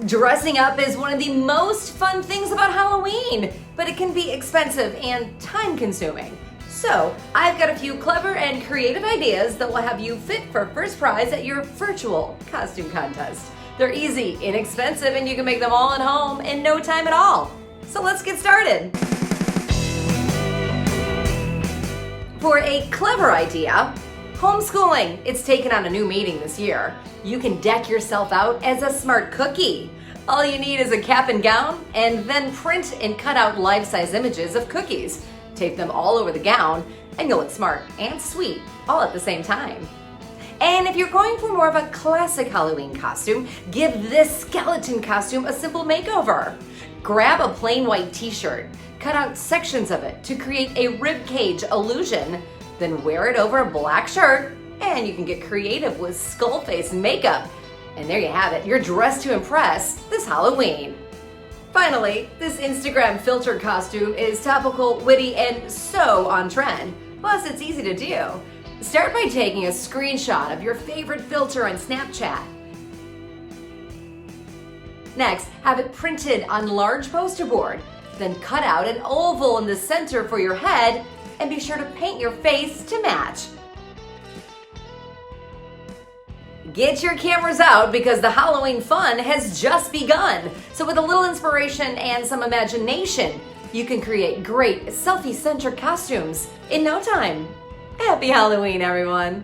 Dressing up is one of the most fun things about Halloween, but it can be expensive and time-consuming. So, I've got a few clever and creative ideas that will have you fit for first prize at your virtual costume contest. They're easy, inexpensive, and you can make them all at home in no time at all. So let's get started. For a clever idea, homeschooling. It's taken on a new meaning this year. You can deck yourself out as a smart cookie. All you need is a cap and gown, and then print and cut out life-size images of cookies. Tape them all over the gown, and you'll look smart and sweet all at the same time. And if you're going for more of a classic Halloween costume, give this skeleton costume a simple makeover. Grab a plain white t-shirt, cut out sections of it to create a ribcage illusion, then wear it over a black shirt, and you can get creative with skull face makeup. And there you have it, you're dressed to impress this Halloween. Finally, this Instagram filter costume is topical, witty, and so on trend. Plus, it's easy to do. Start by taking a screenshot of your favorite filter on Snapchat. Next, have it printed on large poster board. Then cut out an oval in the center for your head, and be sure to paint your face to match. Get your cameras out because the Halloween fun has just begun. So with a little inspiration and some imagination, you can create great selfie-centric costumes in no time. Happy Halloween, everyone!